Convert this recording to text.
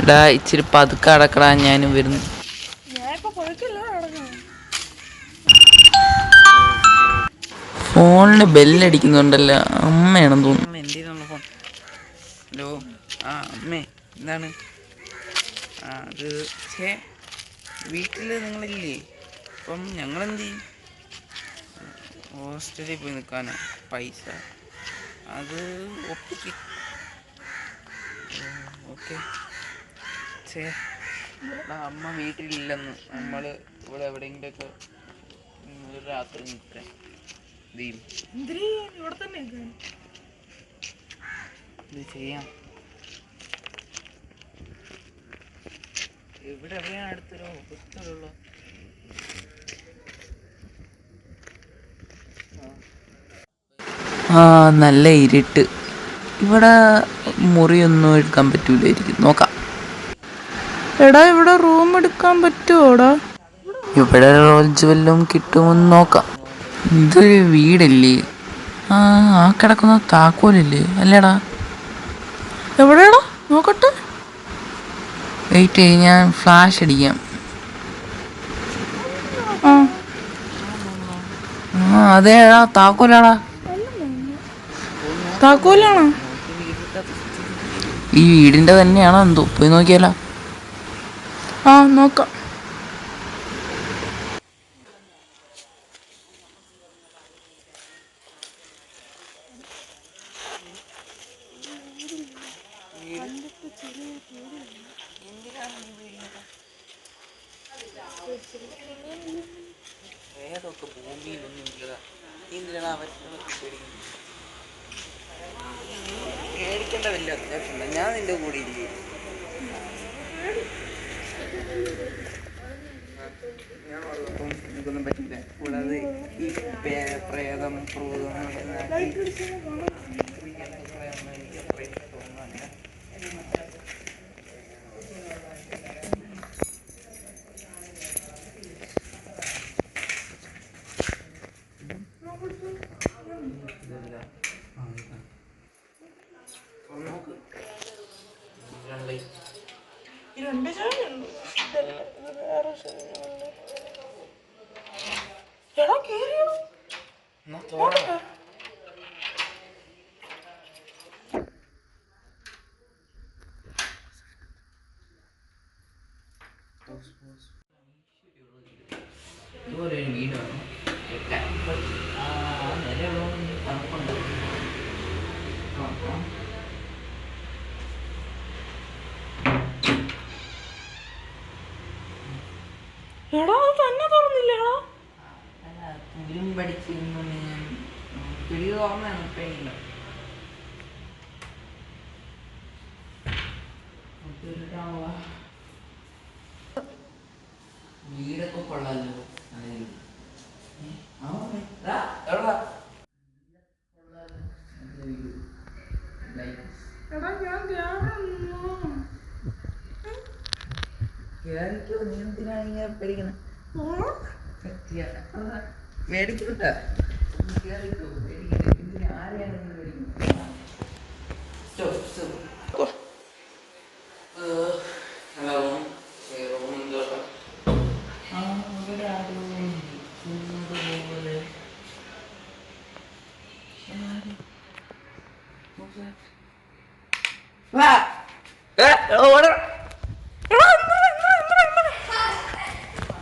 എടാ ഇച്ചിരി പതുക്കെ അടക്കടാ, ഞാനും വരുന്നു. ഫോണിന് ബെല്ലടിക്കുന്നുണ്ടല്ലോ, അമ്മയാണെന്ന് തോന്നുന്നു. എൻ്റെ ഫോൺ. ഹലോ, ആ അമ്മേ, എന്താണ്? അത് വീട്ടിൽ നിങ്ങളില്ലേ? അപ്പം ഞങ്ങളെന്ത് ചെയ്യും? ഹോസ്റ്റലിൽ പോയി നിൽക്കാനോ? പൈസ അത് ഒപ്പിക്ക്. ഓക്കെ. അമ്മ വീട്ടിലില്ലെന്ന്. നമ്മൾ ഇവിടെ എവിടെയെങ്കിലുമൊക്കെ ഒരു രാത്രി നിൽക്കാൻ ഇത് ചെയ്യാം. ഇവിടെ എവിടെയാണ് അടുത്തൊരു ഹോസ്റ്റലുള്ളത്? നല്ല ഇരുട്ട്. ഇവിടെ മുറിയൊന്നും എടുക്കാൻ പറ്റൂലായിരിക്കും. നോക്കാം. എടാ, ഇവിടെ റൂം എടുക്കാൻ പറ്റുമോടാ? ഇവിടെ ലോഡ്ജ് വല്ലതും കിട്ടുമെന്ന് നോക്കാം. ഇതൊരു വീടല്ലേ? ആ കിടക്കുന്ന താക്കോലല്ലേ? അല്ലേടാ? എവിടെയാടാ? നോക്കട്ടെ. വെയിറ്റ് ചെയ്യ്, ഞാൻ ഫ്ലാഷ് അടിക്കാം. അതേടാ, താക്കോലാടാ. താക്കോലാണോ? ഈ വീടിന്റെ തന്നെയാണോ എന്തോ? പോയി നോക്കിയാലോ? നോക്കാം. ഏതൊക്കെ ഭൂമിയിലൊന്നും ഇല്ലതാ. എന്തിനാണ് അവരൊക്കെ പേടിക്കേണ്ട വലിയ അത്യാവശ്യമില്ല. ഞാൻ നിന്റെ കൂടെ ഇല്ലേ? ഞാൻ ഉള്ളപ്പം എനിക്കൊന്നും പറ്റില്ല. കൂടാതെ ഈ പ്രേതം ക്രൂതം എനിക്ക് തോന്നുന്നില്ല. ഇതുപോലെ ഒരു വീടാണ്. തണുപ്പുണ്ട്. എടാ, തന്നെ തുറന്നില്ലേടാ? തുരുമ്പടിച്ചിരുന്നു. ഞാൻ പിടി തുറന്നാണ് ഇപ്പഴില്ല. വീടൊക്കെ കൊള്ളാലോ. കേറിക്കോ, നീ എന്തിനാണ് ഇങ്ങനെ പേടിക്കുന്നത്? മേടിക്കൂട്ട. കേറിക്കോ, പേടിക്കണ്ട. എന്തിനാ, ആരെയാണ് നീ പേടിക്കുന്നത്? ഓട